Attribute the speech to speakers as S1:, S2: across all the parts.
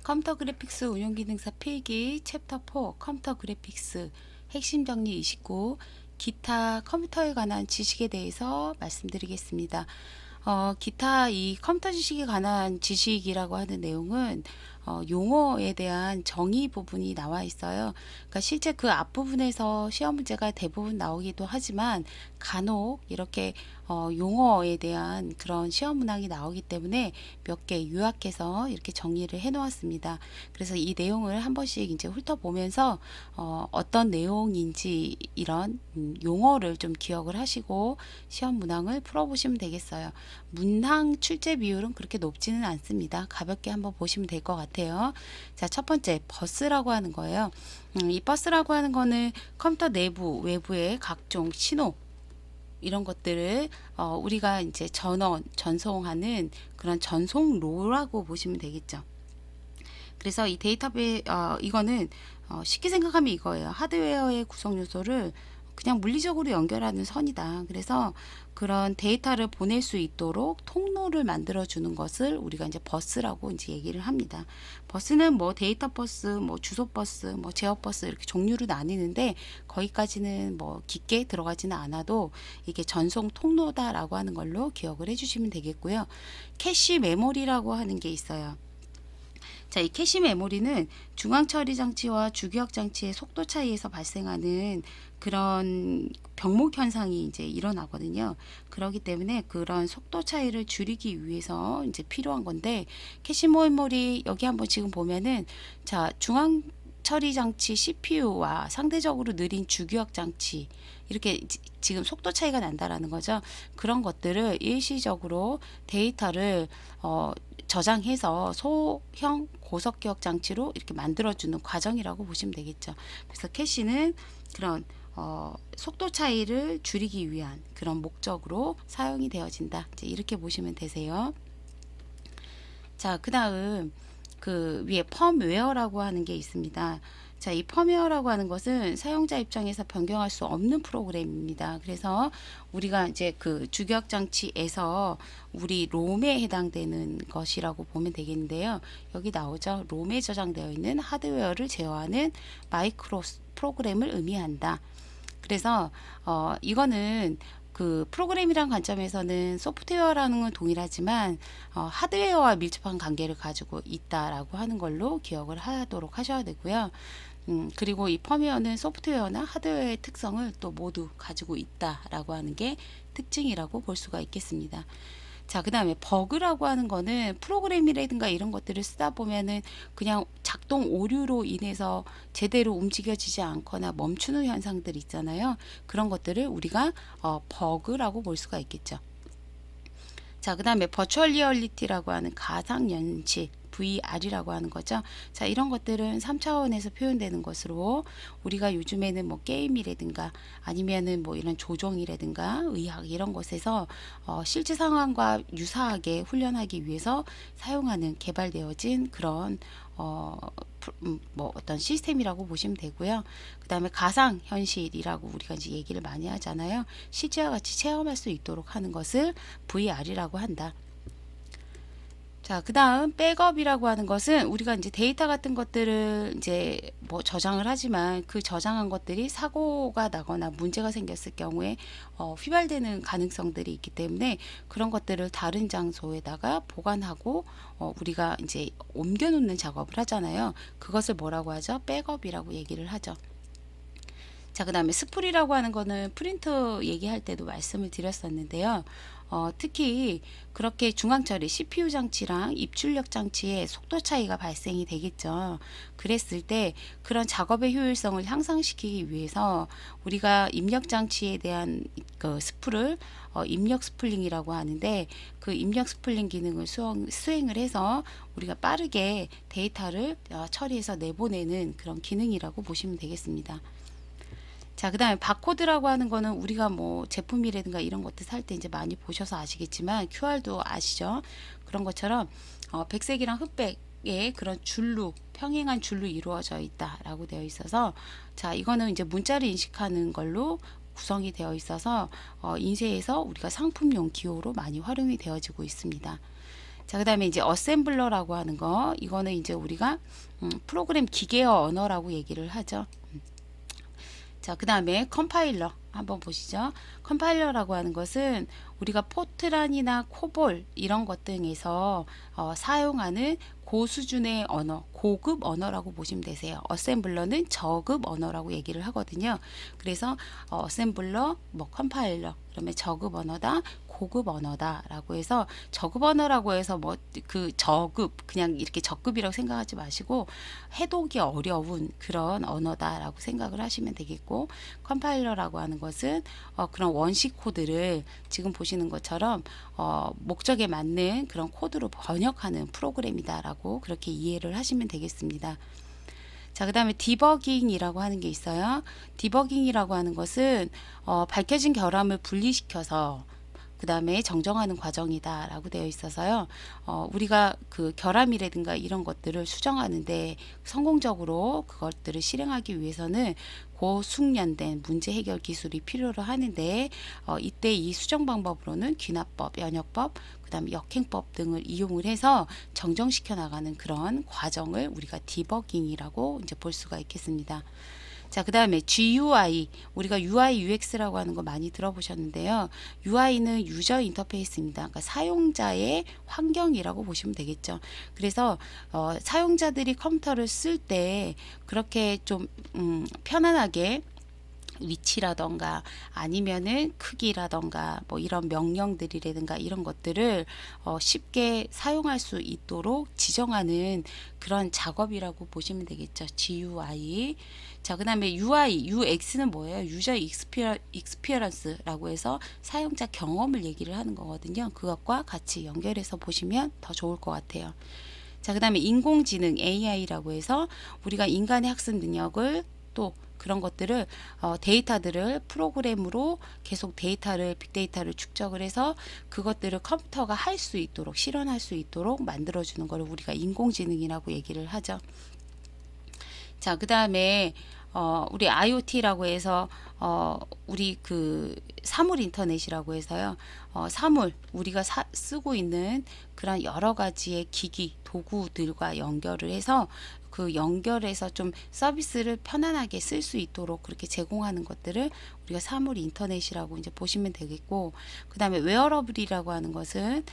S1: 컴퓨터 그래픽스 운용 기능사 필기 챕터 4 컴퓨터 그래픽스 핵심 정리 29 기타 컴퓨터에 관한 지식에 대해서 말씀드리겠습니다. 기타 이 컴퓨터 지식에 관한 지식이라고 하는 내용은 용어에 대한 정의 부분이 나와 있어요. 그러니까 실제 그 앞부분에서 시험 문제가 대부분 나오기도 하지만 간혹 이렇게 용어에 대한 그런 시험 문항이 나오기 때문에 몇 개 요약해서 이렇게 정리를 해 놓았습니다. 그래서 이 내용을 한 번씩 이제 훑어보면서 어떤 내용인지 이런 용어를 좀 기억을 하시고 시험 문항을 풀어보시면 되겠어요. 문항 출제 비율은 그렇게 높지는 않습니다. 가볍게 한번 보시면 될 것 같아요. 자, 첫 번째 버스라고 하는 거예요. 이 버스라고 하는 거는 컴퓨터 내부, 외부의 각종 신호 이런 것들을 우리가 이제 전송하는 그런 전송로라고 보시면 되겠죠. 그래서 이 데이터베이스 이거는 쉽게 생각하면 이거예요. 하드웨어의 구성 요소를 그냥 물리적으로 연결하는 선이다. 그래서 그런 데이터를 보낼 수 있도록 통로를 만들어 주는 것을 우리가 이제 버스라고 이제 얘기를 합니다. 버스는 뭐 데이터 버스, 뭐 주소 버스, 뭐 제어 버스 이렇게 종류로 나뉘는데 거기까지는 뭐 깊게 들어가지는 않아도 이게 전송 통로다라고 하는 걸로 기억을 해주시면 되겠고요. 캐시 메모리라고 하는 게 있어요. 자, 이 캐시 메모리는 중앙 처리 장치와 주기억 장치의 속도 차이에서 발생하는 그런 병목 현상이 이제 일어나거든요. 그렇기 때문에 그런 속도 차이를 줄이기 위해서 이제 필요한 건데 캐시 메모리 여기 한번 지금 보면은 자, 중앙 처리 장치 CPU와 상대적으로 느린 주기억 장치 이렇게 지금 속도 차이가 난다라는 거죠. 그런 것들을 일시적으로 데이터를 저장해서 소형 고속기억 장치로 이렇게 만들어주는 과정이라고 보시면 되겠죠. 그래서 캐시는 그런 속도 차이를 줄이기 위한 그런 목적으로 사용이 되어진다. 이제 이렇게 보시면 되세요. 자, 그 다음 그 위에 펌웨어라고 하는 게 있습니다. 자, 이 펌웨어라고 하는 것은 사용자 입장에서 변경할 수 없는 프로그램입니다. 그래서 우리가 이제 그 주기억 장치에서 우리 롬에 해당되는 것이라고 보면 되겠는데요. 여기 나오죠. 롬에 저장되어 있는 하드웨어를 제어하는 마이크로 프로그램을 의미한다. 그래서 이거는 그 프로그램이란 관점에서는 소프트웨어라는 건 동일하지만 하드웨어와 밀접한 관계를 가지고 있다라고 하는 걸로 기억을 하도록 하셔야 되고요. 그리고 이 펌웨어는 소프트웨어나 하드웨어의 특성을 또 모두 가지고 있다라고 하는 게 특징이라고 볼 수가 있겠습니다. 자, 그 다음에 버그라고 하는 거는 프로그램이라든가 이런 것들을 쓰다 보면은 그냥 작동 오류로 인해서 제대로 움직여지지 않거나 멈추는 현상들 있잖아요. 그런 것들을 우리가 버그라고 볼 수가 있겠죠. 자, 그 다음에 버추얼 리얼리티라고 하는 가상연실 VR이라고 하는 거죠. 자, 이런 것들은 3차원에서 표현되는 것으로 우리가 요즘에는 뭐 게임이라든가 아니면은 뭐 이런 조종이라든가 의학 이런 것에서 실제 상황과 유사하게 훈련하기 위해서 사용하는 개발되어진 그런 뭐 어떤 시스템이라고 보시면 되고요. 그 다음에 가상현실이라고 우리가 이제 얘기를 많이 하잖아요. 실제와 같이 체험할 수 있도록 하는 것을 VR이라고 한다. 자, 그 다음 백업이라고 하는 것은 우리가 이제 데이터 같은 것들을 이제 뭐 저장을 하지만 그 저장한 것들이 사고가 나거나 문제가 생겼을 경우에 휘발되는 가능성들이 있기 때문에 그런 것들을 다른 장소에다가 보관하고 우리가 이제 옮겨 놓는 작업을 하잖아요. 그것을 뭐라고 하죠? 백업이라고 얘기를 하죠. 자, 그 다음에 스풀이라고 하는 거는 프린터 얘기할 때도 말씀을 드렸었는데요. 특히 그렇게 중앙처리 CPU 장치랑 입출력 장치의 속도 차이가 발생이 되겠죠. 그랬을 때 그런 작업의 효율성을 향상시키기 위해서 우리가 입력 장치에 대한 그 스풀을 입력 스플링이라고 하는데 그 입력 스플링 기능을 수행을 해서 우리가 빠르게 데이터를 처리해서 내보내는 그런 기능이라고 보시면 되겠습니다. 자, 그 다음에 바코드라고 하는 거는 우리가 뭐 제품이라든가 이런 것들 살 때 이제 많이 보셔서 아시겠지만 QR도 아시죠? 그런 것처럼 백색이랑 흑백의 그런 줄로 평행한 줄로 이루어져 있다라고 되어 있어서 자, 이거는 이제 문자를 인식하는 걸로 구성이 되어 있어서 인쇄해서 우리가 상품용 기호로 많이 활용이 되어지고 있습니다. 자, 그 다음에 이제 어셈블러라고 하는 거, 이거는 이제 우리가 프로그램 기계어 언어라고 얘기를 하죠. 자, 그 다음에 컴파일러 한번 보시죠. 컴파일러라고 하는 것은 우리가 포트란이나 코볼 이런 것 등에서 사용하는 고수준의 언어, 고급 언어라고 보시면 되세요. 어셈블러는 저급 언어라고 얘기를 하거든요. 그래서 어셈블러, 뭐 컴파일러, 그러면 저급 언어다, 고급 언어다 라고 해서, 저급 언어라고 해서 뭐 그 저급, 그냥 이렇게 저급이라고 생각하지 마시고 해독이 어려운 그런 언어다 라고 생각을 하시면 되겠고, 컴파일러라고 하는 것은 그런 원시 코드를 지금 보시는 것처럼 목적에 맞는 그런 코드로 번역하는 프로그램이다 라고 그렇게 이해를 하시면 되겠습니다. 자, 그 다음에 디버깅이라고 하는 게 있어요. 디버깅이라고 하는 것은 밝혀진 결함을 분리시켜서 그 다음에 정정하는 과정이다 라고 되어 있어서요. 우리가 그 결함이라든가 이런 것들을 수정하는데 성공적으로 그것들을 실행하기 위해서는 고숙련된 문제 해결 기술이 필요로 하는데, 이때 이 수정 방법으로는 귀납법, 연역법, 그 다음에 역행법 등을 이용을 해서 정정시켜 나가는 그런 과정을 우리가 디버깅이라고 이제 볼 수가 있겠습니다. 자, 그 다음에 GUI, 우리가 UI, UX라고 하는 거 많이 들어보셨는데요. UI는 유저 인터페이스입니다. 그러니까 사용자의 환경이라고 보시면 되겠죠. 그래서 사용자들이 컴퓨터를 쓸 때 그렇게 좀 편안하게 위치라던가 아니면은 크기라던가 뭐 이런 명령들이라든가 이런 것들을 쉽게 사용할 수 있도록 지정하는 그런 작업이라고 보시면 되겠죠. GUI. 자, 그 다음에 UI, UX는 뭐예요? 유저 익스피어런스라고 해서 사용자 경험을 얘기를 하는 거거든요. 그것과 같이 연결해서 보시면 더 좋을 것 같아요. 자, 그 다음에 인공지능 AI라고 해서 우리가 인간의 학습 능력을 또 그런 것들을 데이터들을 프로그램으로 계속 빅데이터를 축적을 해서 그것들을 컴퓨터가 할 수 있도록 실현할 수 있도록 만들어주는 걸 우리가 인공지능이라고 얘기를 하죠. 자, 그 다음에 우리 IoT라고 해서 우리 그 사물 인터넷이라고 해서요. 사물 우리가 쓰고 있는 그런 여러 가지의 기기 도구들과 연결을 해서 그 연결해서 좀 서비스를 편안하게 쓸 수 있도록 그렇게 제공하는 것들을 우리가 사물 인터넷이라고 이제 보시면 되겠고, 그 다음에 웨어러블이라고 하는 것은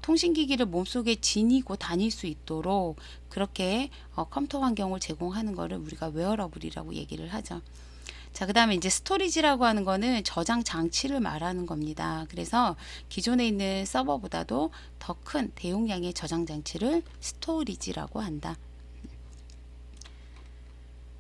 S1: 통신기기를 몸속에 지니고 다닐 수 있도록 그렇게 컴퓨터 환경을 제공하는 것을 우리가 웨어러블이라고 얘기를 하죠. 자, 그 다음에 이제 스토리지라고 하는 거는 저장 장치를 말하는 겁니다. 그래서 기존에 있는 서버보다도 더 큰 대용량의 저장 장치를 스토리지라고 한다.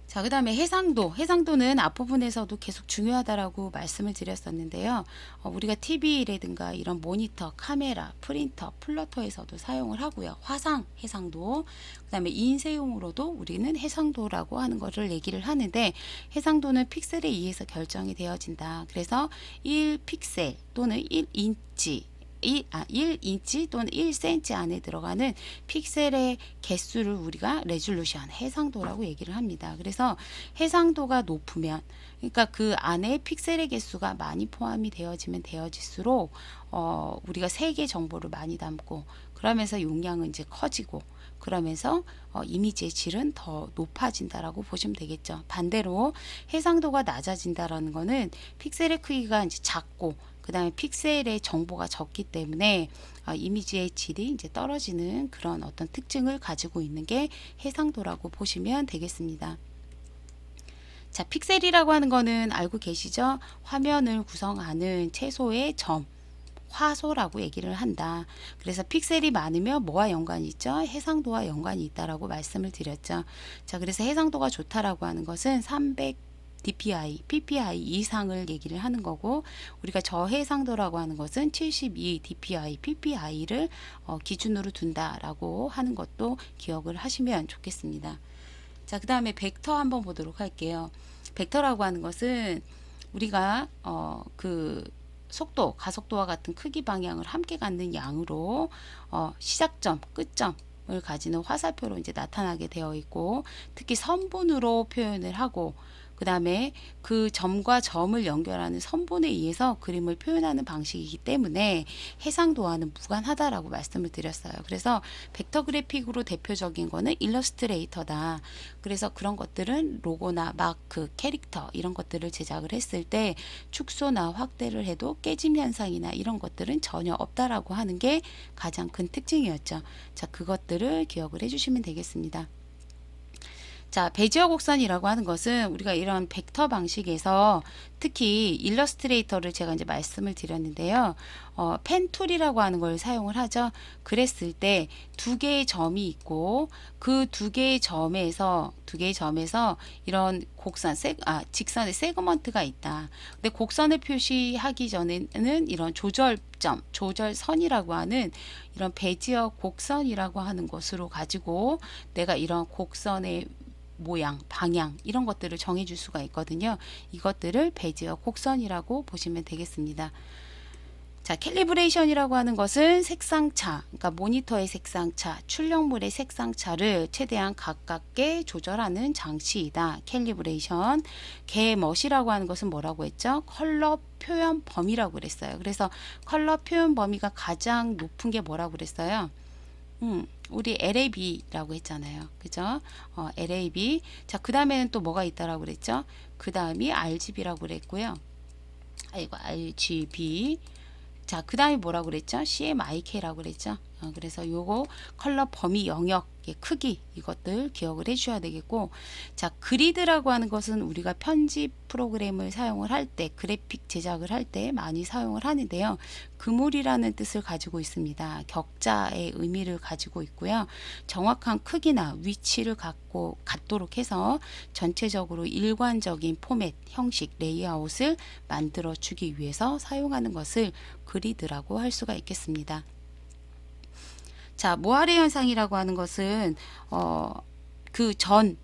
S1: 자, 그 다음에 해상도는 앞부분에서도 계속 중요하다라고 말씀을 드렸었는데요. 우리가 TV라든가 이런 모니터, 카메라, 프린터, 플러터에서도 사용을 하고요. 화상 해상도, 그 다음에 인쇄용으로도 우리는 해상도라고 하는 것을 얘기를 하는데, 해상도는 픽셀에 의해서 결정이 되어진다. 그래서 1픽셀 또는 1인치 1인치 또는 1cm 안에 들어가는 픽셀의 개수를 우리가 레졸루션, 해상도라고 얘기를 합니다. 그래서 해상도가 높으면, 그러니까 그 안에 픽셀의 개수가 많이 포함이 되어지면 되어질수록 우리가 세계 정보를 많이 담고, 그러면서 용량은 이제 커지고, 그러면서 이미지의 질은 더 높아진다라고 보시면 되겠죠. 반대로 해상도가 낮아진다라는 거는 픽셀의 크기가 이제 작고, 그 다음에 픽셀의 정보가 적기 때문에 이미지의 질이 이제 떨어지는 그런 어떤 특징을 가지고 있는 게 해상도라고 보시면 되겠습니다. 자, 픽셀이라고 하는 거는 알고 계시죠? 화면을 구성하는 채소의 점, 화소라고 얘기를 한다. 그래서 픽셀이 많으면 뭐와 연관이 있죠? 해상도와 연관이 있다라고 말씀을 드렸죠. 자, 그래서 해상도가 좋다라고 하는 것은 300 DPI, PPI 이상을 얘기를 하는 거고, 우리가 저해상도라고 하는 것은 72 DPI, PPI를 기준으로 둔다라고 하는 것도 기억을 하시면 좋겠습니다. 자, 그 다음에 벡터 한번 보도록 할게요. 벡터라고 하는 것은 우리가 그 속도, 가속도와 같은 크기 방향을 함께 갖는 양으로 시작점, 끝점을 가지는 화살표로 이제 나타나게 되어 있고, 특히 선분으로 표현을 하고, 그 다음에 그 점과 점을 연결하는 선본에 의해서 그림을 표현하는 방식이기 때문에 해상도와는 무관하다라고 말씀을 드렸어요. 그래서 벡터 그래픽으로 대표적인 거는 일러스트레이터다. 그래서 그런 것들은 로고나 마크, 캐릭터 이런 것들을 제작을 했을 때 축소나 확대를 해도 깨짐 현상이나 이런 것들은 전혀 없다라고 하는 게 가장 큰 특징이었죠. 자, 그것들을 기억을 해주시면 되겠습니다. 자, 베지어 곡선이라고 하는 것은 우리가 이런 벡터 방식에서 특히 일러스트레이터를 제가 이제 말씀을 드렸는데요. 펜 툴이라고 하는 걸 사용을 하죠. 그랬을 때 두 개의 점이 있고 그 두 개의 점에서 이런 직선의 세그먼트가 있다. 근데 곡선을 표시하기 전에는 이런 조절점, 조절선이라고 하는 이런 베지어 곡선이라고 하는 것으로 가지고 내가 이런 곡선의 모양, 방향 이런 것들을 정해줄 수가 있거든요. 이것들을 베지어 곡선이라고 보시면 되겠습니다. 자, 캘리브레이션이라고 하는 것은 색상차, 그러니까 모니터의 색상차, 출력물의 색상차를 최대한 가깝게 조절하는 장치이다. 캘리브레이션. 개멋이라고 하는 것은 뭐라고 했죠? 컬러 표현 범위라고 그랬어요. 그래서 컬러 표현 범위가 가장 높은 게 뭐라고 그랬어요? 우리 LAB라고 했잖아요. 그죠? LAB. 자, 그 다음에는 또 뭐가 있다라고 그랬죠? 그 다음이 RGB라고 그랬고요. 아이고, RGB. 자, 그 다음에 뭐라고 그랬죠? CMYK라고 그랬죠? 그래서 요거 컬러 범위 영역의 크기 이것들 기억을 해 주셔야 되겠고, 자, 그리드라고 하는 것은 우리가 편집 프로그램을 사용을 할 때, 그래픽 제작을 할 때 많이 사용을 하는데요. 그물이라는 뜻을 가지고 있습니다. 격자의 의미를 가지고 있고요. 정확한 크기나 위치를 갖도록 해서 전체적으로 일관적인 포맷, 형식, 레이아웃을 만들어 주기 위해서 사용하는 것을 그리드라고 할 수가 있겠습니다. 자, 모아레 현상이라고 하는 것은 그 전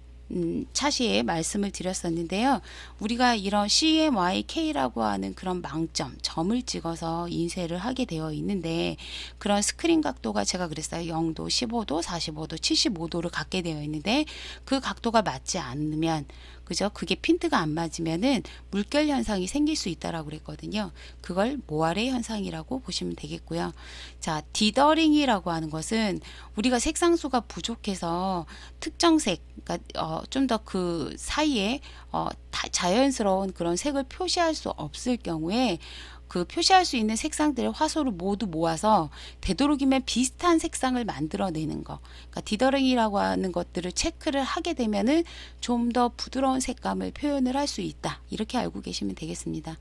S1: 차시에 말씀을 드렸었는데요. 우리가 이런 CMYK라고 하는 그런 망점, 점을 찍어서 인쇄를 하게 되어 있는데 그런 스크린 각도가 제가 그랬어요. 0도, 15도, 45도, 75도를 갖게 되어 있는데 그 각도가 맞지 않으면 그죠? 그게 핀트가 안 맞으면은 물결 현상이 생길 수 있다라고 그랬거든요. 그걸 모아레 현상이라고 보시면 되겠고요. 자, 디더링이라고 하는 것은 우리가 색상수가 부족해서 특정 색, 그러니까 좀 더 그 사이에 자연스러운 그런 색을 표시할 수 없을 경우에 그 표시할 수 있는 색상들의 화소를 모두 모아서 되도록이면 비슷한 색상을 만들어내는 거. 그러니까 디더링이라고 하는 것들을 체크를 하게 되면은 좀 더 부드러운 색감을 표현을 할 수 있다. 이렇게 알고 계시면 되겠습니다.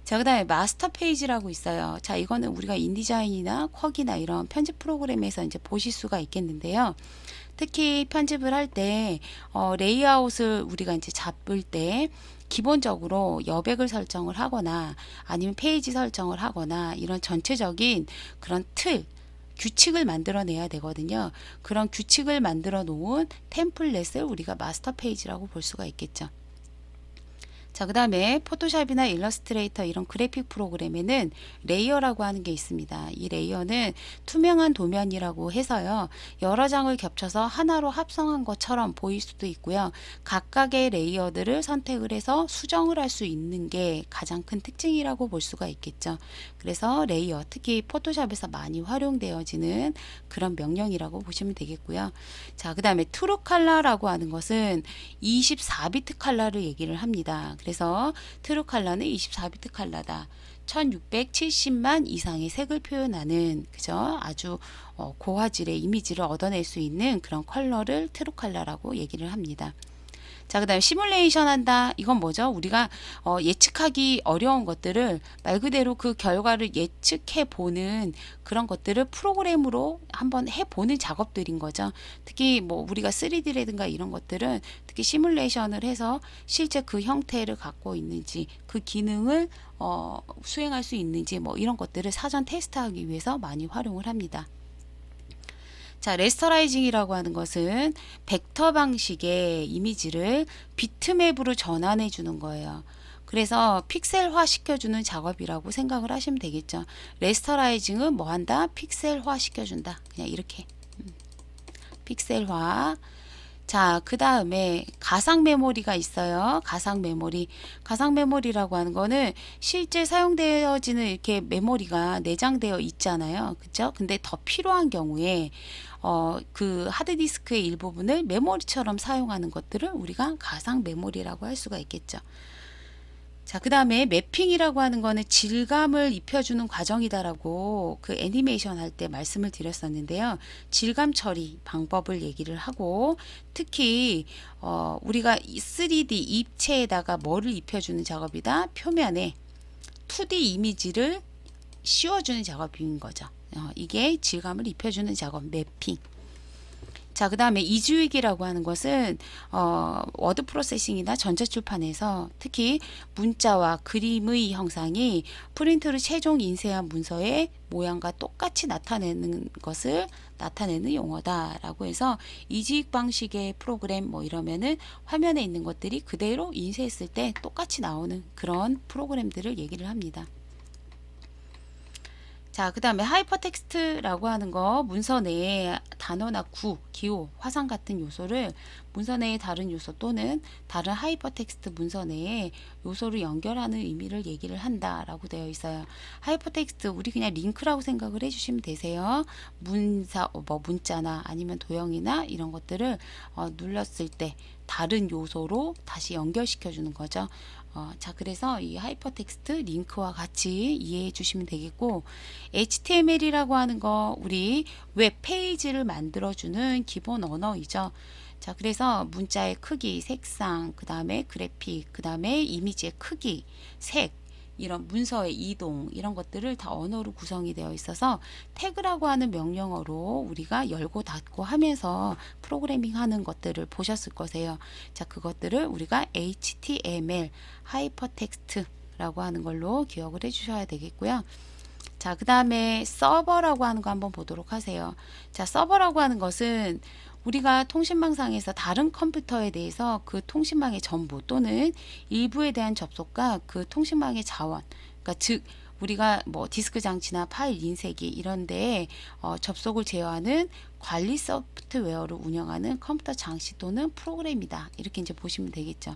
S1: 자, 그 다음에 마스터 페이지라고 있어요. 자, 이거는 우리가 인디자인이나 쿼기나 이런 편집 프로그램에서 이제 보실 수가 있겠는데요. 특히 편집을 할 때 레이아웃을 우리가 이제 잡을 때 기본적으로 여백을 설정을 하거나 아니면 페이지 설정을 하거나 이런 전체적인 그런 규칙을 만들어내야 되거든요. 그런 규칙을 만들어 놓은 템플릿을 우리가 마스터 페이지라고 볼 수가 있겠죠. 자, 그 다음에 포토샵이나 일러스트레이터 이런 그래픽 프로그램에는 레이어라고 하는 게 있습니다. 이 레이어는 투명한 도면이라고 해서요. 여러 장을 겹쳐서 하나로 합성한 것처럼 보일 수도 있고요. 각각의 레이어들을 선택을 해서 수정을 할 수 있는 게 가장 큰 특징이라고 볼 수가 있겠죠. 그래서 레이어, 특히 포토샵에서 많이 활용되어지는 그런 명령이라고 보시면 되겠고요. 자, 그 다음에 트루 컬러라고 하는 것은 24비트 컬러를 얘기를 합니다. 그래서 트루 컬러는 24비트 컬러다. 1670만 이상의 색을 표현하는 그죠? 아주 고화질의 이미지를 얻어낼 수 있는 그런 컬러를 트루 컬러라고 얘기를 합니다. 자, 그 다음에 시뮬레이션 한다. 이건 뭐죠? 우리가 예측하기 어려운 것들을 말 그대로 그 결과를 예측해 보는 그런 것들을 프로그램으로 한번 해보는 작업들인 거죠. 특히 뭐 우리가 3D라든가 이런 것들은 특히 시뮬레이션을 해서 실제 그 형태를 갖고 있는지 그 기능을 수행할 수 있는지 뭐 이런 것들을 사전 테스트하기 위해서 많이 활용을 합니다. 자, 레스터라이징이라고 하는 것은 벡터 방식의 이미지를 비트맵으로 전환해 주는 거예요. 그래서 픽셀화 시켜주는 작업이라고 생각을 하시면 되겠죠. 레스터라이징은 뭐 한다? 픽셀화 시켜준다. 그냥 이렇게 픽셀화. 자, 그 다음에 가상 메모리가 있어요. 가상 메모리. 가상 메모리라고 하는 거는 실제 사용되어지는 이렇게 메모리가 내장되어 있잖아요. 그죠? 근데 더 필요한 경우에 그 하드디스크의 일부분을 메모리처럼 사용하는 것들을 우리가 가상 메모리라고 할 수가 있겠죠. 자, 그 다음에 매핑이라고 하는 거는 질감을 입혀주는 과정이다라고 그 애니메이션 할 때 말씀을 드렸었는데요. 질감 처리 방법을 얘기를 하고, 특히 우리가 3D 입체에다가 뭐를 입혀주는 작업이다? 표면에 2D 이미지를 씌워주는 작업인 거죠. 이게 질감을 입혀주는 작업, 매핑. 자, 그 다음에 이주익이라고 하는 것은 워드 프로세싱이나 전자출판에서 특히 문자와 그림의 형상이 프린트로 최종 인쇄한 문서의 모양과 똑같이 나타내는 것을 나타내는 용어다라고 해서 이주익 방식의 프로그램 뭐 이러면은 화면에 있는 것들이 그대로 인쇄했을 때 똑같이 나오는 그런 프로그램들을 얘기를 합니다. 자, 그 다음에 하이퍼텍스트라고 하는 거, 문서 내에 단어나 구, 기호, 화상 같은 요소를 문서 내의 다른 요소 또는 다른 하이퍼텍스트 문서 내에 요소를 연결하는 의미를 얘기를 한다라고 되어 있어요. 하이퍼텍스트 우리 그냥 링크라고 생각을 해주시면 되세요. 문자나 아니면 도형이나 이런 것들을 눌렀을 때 다른 요소로 다시 연결시켜 주는 거죠. 자, 그래서 이 하이퍼텍스트 링크와 같이 이해해 주시면 되겠고, HTML이라고 하는 거 우리 웹페이지를 만들어주는 기본 언어이죠. 자, 그래서 문자의 크기, 색상, 그 다음에 그래픽, 그 다음에 이미지의 크기, 색, 이런 문서의 이동 이런 것들을 다 언어로 구성이 되어 있어서 태그라고 하는 명령어로 우리가 열고 닫고 하면서 프로그래밍 하는 것들을 보셨을 거세요. 자, 그것들을 우리가 HTML 하이퍼텍스트라고 하는 걸로 기억을 해 주셔야 되겠고요. 자, 그 다음에 서버라고 하는 거 한번 보도록 하세요. 자, 서버라고 하는 것은 우리가 통신망상에서 다른 컴퓨터에 대해서 그 통신망의 전부 또는 일부에 대한 접속과 그 통신망의 자원, 그러니까 즉 우리가 뭐 디스크 장치나 파일 인쇄기 이런 데에 접속을 제어하는 관리 소프트웨어를 운영하는 컴퓨터 장치 또는 프로그램이다. 이렇게 이제 보시면 되겠죠.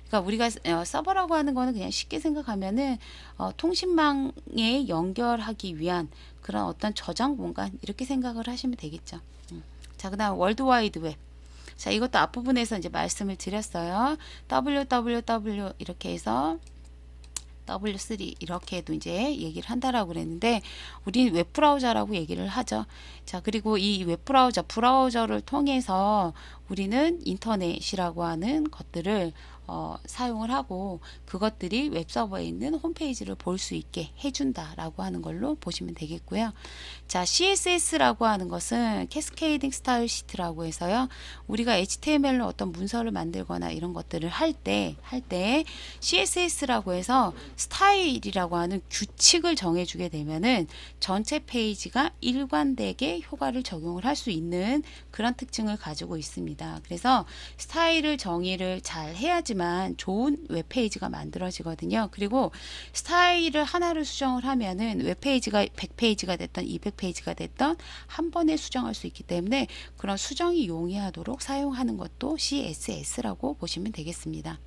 S1: 그러니까 우리가 서버라고 하는 거는 그냥 쉽게 생각하면은 통신망에 연결하기 위한 그런 어떤 저장 공간 이렇게 생각을 하시면 되겠죠. 자, 그 다음 월드와이드 웹. 자, 이것도 앞부분에서 이제 말씀을 드렸어요. www 이렇게 해서 W3 이렇게도 이제 얘기를 한다라고 그랬는데 우리는 웹브라우저라고 얘기를 하죠. 자, 그리고 이 브라우저를 통해서 우리는 인터넷이라고 하는 것들을 사용을 하고 그것들이 웹서버에 있는 홈페이지를 볼 수 있게 해준다라고 하는 걸로 보시면 되겠고요. 자, CSS라고 하는 것은 캐스케이딩 스타일 시트라고 해서요. 우리가 HTML로 어떤 문서를 만들거나 이런 것들을 할 때 CSS라고 해서 스타일이라고 하는 규칙을 정해주게 되면은 전체 페이지가 일관되게 효과를 적용을 할 수 있는 그런 특징을 가지고 있습니다. 그래서 스타일을 정의를 잘 해야지만 좋은 웹페이지가 만들어지거든요. 그리고 스타일을 하나를 수정을 하면은 웹페이지가 100페이지가 됐던 200페이지가 됐던 한 번에 수정할 수 있기 때문에 그런 수정이 용이하도록 사용하는 것도 CSS라고 보시면 되겠습니다.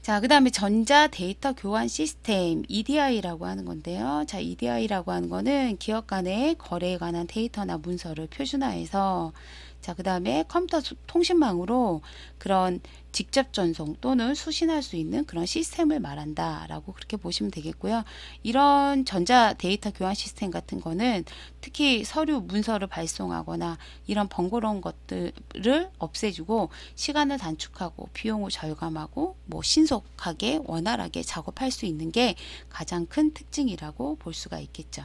S1: 자, 그 다음에 전자 데이터 교환 시스템 EDI라고 하는 건데요. 자, EDI라고 하는 거는 기업 간의 거래에 관한 데이터나 문서를 표준화해서 자, 그 다음에 컴퓨터 통신망으로 그런 직접 전송 또는 수신할 수 있는 그런 시스템을 말한다 라고 그렇게 보시면 되겠고요. 이런 전자 데이터 교환 시스템 같은 거는 특히 서류 문서를 발송하거나 이런 번거로운 것들을 없애주고 시간을 단축하고 비용을 절감하고 뭐 신속하게 원활하게 작업할 수 있는 게 가장 큰 특징이라고 볼 수가 있겠죠.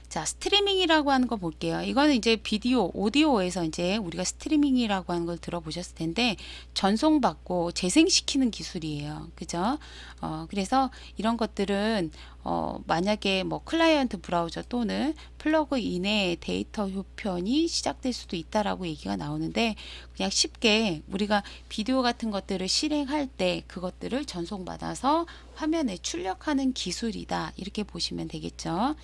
S1: 자, 스트리밍이라고 하는 거 볼게요. 이거는 이제 비디오, 오디오에서 이제 우리가 스트리밍이라고 하는 걸 들어보셨을 텐데 전송받고 재생시키는 기술이에요. 그죠? 그래서 이런 것들은 만약에 뭐 클라이언트 브라우저 또는 플러그인의 데이터 효편이 시작될 수도 있다라고 얘기가 나오는데 그냥 쉽게 우리가 비디오 같은 것들을 실행할 때 그것들을 전송받아서 화면에 출력하는 기술이다. 이렇게 보시면 되겠죠.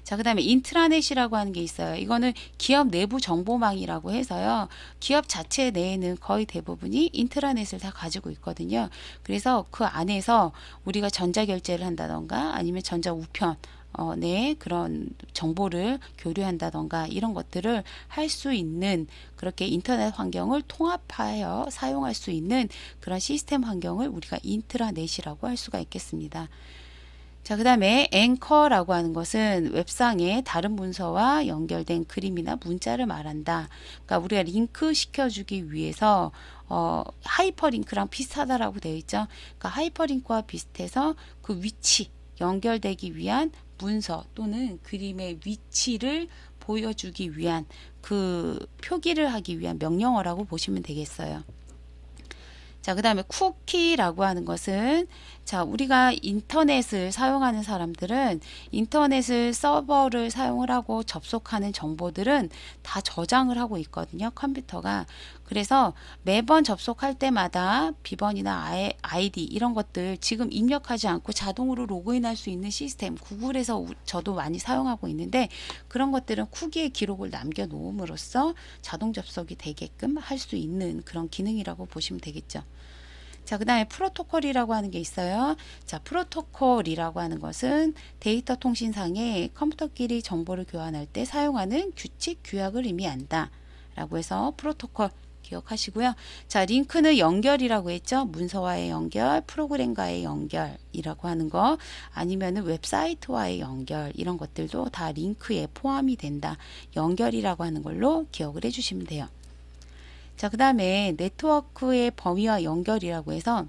S1: 자, 그 다음에 인트라넷이라고 하는 게 있어요. 이거는 기업 내부 정보망이라고 해서요. 기업 자체 내에는 거의 대부분이 인트라넷을 다 가지고 있거든요. 그래서 그 안에서 우리가 전자결제를 한다던가 아니면 전자우편 네, 그런 정보를 교류한다던가 이런 것들을 할 수 있는 그렇게 인터넷 환경을 통합하여 사용할 수 있는 그런 시스템 환경을 우리가 인트라넷이라고 할 수가 있겠습니다. 자, 그 다음에 앵커라고 하는 것은 웹상의 다른 문서와 연결된 그림이나 문자를 말한다. 그러니까 우리가 링크 시켜주기 위해서 하이퍼링크랑 비슷하다라고 되어 있죠. 그러니까 하이퍼링크와 비슷해서 그 위치, 연결되기 위한 문서 또는 그림의 위치를 보여주기 위한 그 표기를 하기 위한 명령어라고 보시면 되겠어요. 자, 그 다음에 쿠키라고 하는 것은 자, 우리가 인터넷을 사용하는 사람들은 인터넷을 서버를 사용을 하고 접속하는 정보들은 다 저장을 하고 있거든요. 컴퓨터가. 그래서 매번 접속할 때마다 비번이나 아이디 이런 것들 지금 입력하지 않고 자동으로 로그인할 수 있는 시스템 구글에서 저도 많이 사용하고 있는데 그런 것들은 쿠키의 기록을 남겨 놓음으로써 자동 접속이 되게끔 할 수 있는 그런 기능이라고 보시면 되겠죠. 자, 그 다음에 프로토콜이라고 하는 게 있어요. 자, 프로토콜이라고 하는 것은 데이터 통신상에 컴퓨터끼리 정보를 교환할 때 사용하는 규칙, 규약을 의미한다. 라고 해서 프로토콜 기억하시고요. 자, 링크는 연결이라고 했죠. 문서와의 연결, 프로그램과의 연결이라고 하는 거, 아니면은 웹사이트와의 연결, 이런 것들도 다 링크에 포함이 된다. 연결이라고 하는 걸로 기억을 해주시면 돼요. 자, 그 다음에 네트워크의 범위와 연결이라고 해서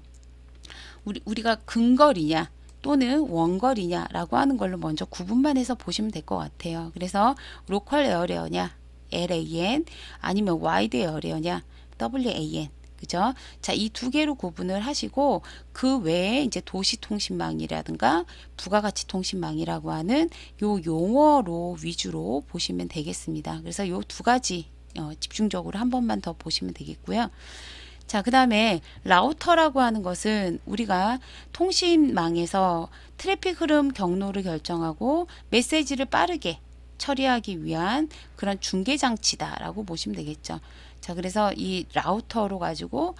S1: 우리가 근거리냐 또는 원거리냐 라고 하는 걸로 먼저 구분만 해서 보시면 될 것 같아요. 그래서 로컬 에어리어냐 LAN 아니면 와이드 에어리어냐 WAN, 그죠? 자, 이 두 개로 구분을 하시고 그 외에 이제 도시통신망이라든가 부가가치 통신망이라고 하는 요 용어로 위주로 보시면 되겠습니다. 그래서 요 두 가지 집중적으로 한 번만 더 보시면 되겠고요. 자, 그 다음에 라우터라고 하는 것은 우리가 통신망에서 트래픽 흐름 경로를 결정하고 메시지를 빠르게 처리하기 위한 그런 중계 장치다라고 보시면 되겠죠. 자, 그래서 이 라우터로 가지고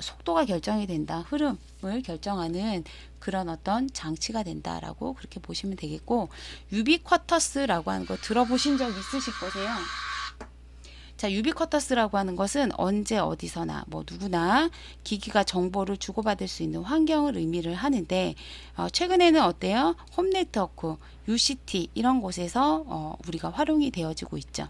S1: 속도가 결정이 된다, 흐름을 결정하는 그런 어떤 장치가 된다라고 그렇게 보시면 되겠고, 유비쿼터스라고 하는 거 들어보신 적 있으실 거세요. 자, 유비쿼터스라고 하는 것은 언제 어디서나 뭐 누구나 기기가 정보를 주고받을 수 있는 환경을 의미를 하는데 최근에는 어때요? 홈네트워크, UCT 이런 곳에서 우리가 활용이 되어지고 있죠.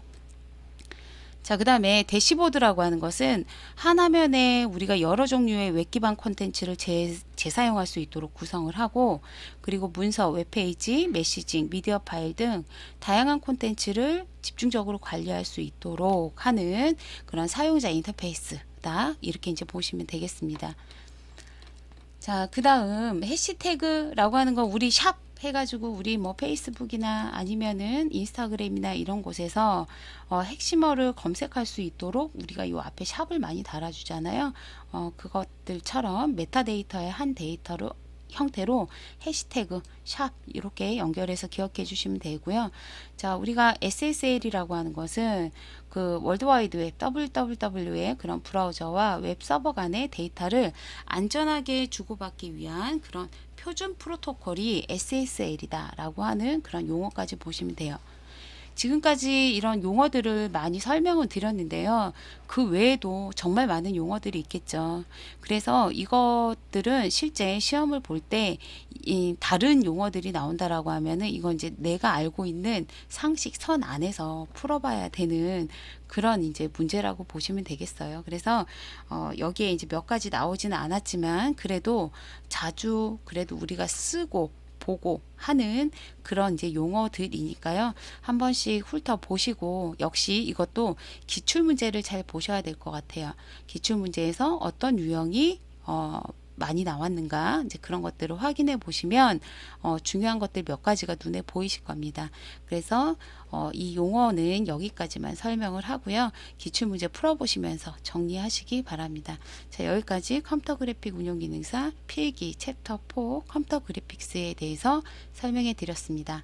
S1: 자, 그 다음에 대시보드라고 하는 것은 한 화면에 우리가 여러 종류의 웹 기반 콘텐츠를 재사용할 수 있도록 구성을 하고, 그리고 문서, 웹페이지, 메시징, 미디어 파일 등 다양한 콘텐츠를 집중적으로 관리할 수 있도록 하는 그런 사용자 인터페이스다, 이렇게 이제 보시면 되겠습니다. 자, 그 다음 해시태그라고 하는 거 우리 샵 해가지고 우리 뭐 페이스북이나 아니면은 인스타그램이나 이런 곳에서 핵심어를 검색할 수 있도록 우리가 이 앞에 샵을 많이 달아주잖아요. 그것들처럼 메타데이터의 한 데이터로 형태로 해시태그, 샵 이렇게 연결해서 기억해 주시면 되고요. 자, 우리가 SSL이라고 하는 것은 그 월드와이드웹 www의 그런 브라우저와 웹 서버 간의 데이터를 안전하게 주고받기 위한 그런 표준 프로토콜이 SSL이다 라고 하는 그런 용어까지 보시면 돼요. 지금까지 이런 용어들을 많이 설명을 드렸는데요. 그 외에도 정말 많은 용어들이 있겠죠. 그래서 이것들은 실제 시험을 볼 때 다른 용어들이 나온다라고 하면은 이건 이제 내가 알고 있는 상식 선 안에서 풀어봐야 되는 그런 이제 문제라고 보시면 되겠어요. 그래서 여기에 이제 몇 가지 나오지는 않았지만 그래도 자주 그래도 우리가 쓰고 보고 하는 그런 이제 용어들이니까요. 한 번씩 훑어보시고, 역시 이것도 기출문제를 잘 보셔야 될 것 같아요. 기출문제에서 어떤 유형이 많이 나왔는가 이제 그런 것들을 확인해 보시면 중요한 것들 몇 가지가 눈에 보이실 겁니다. 그래서 이 용어는 여기까지만 설명을 하고요. 기출문제 풀어보시면서 정리하시기 바랍니다. 자, 여기까지 컴퓨터 그래픽 운용기능사 필기 챕터 4 컴퓨터 그래픽스에 대해서 설명해 드렸습니다.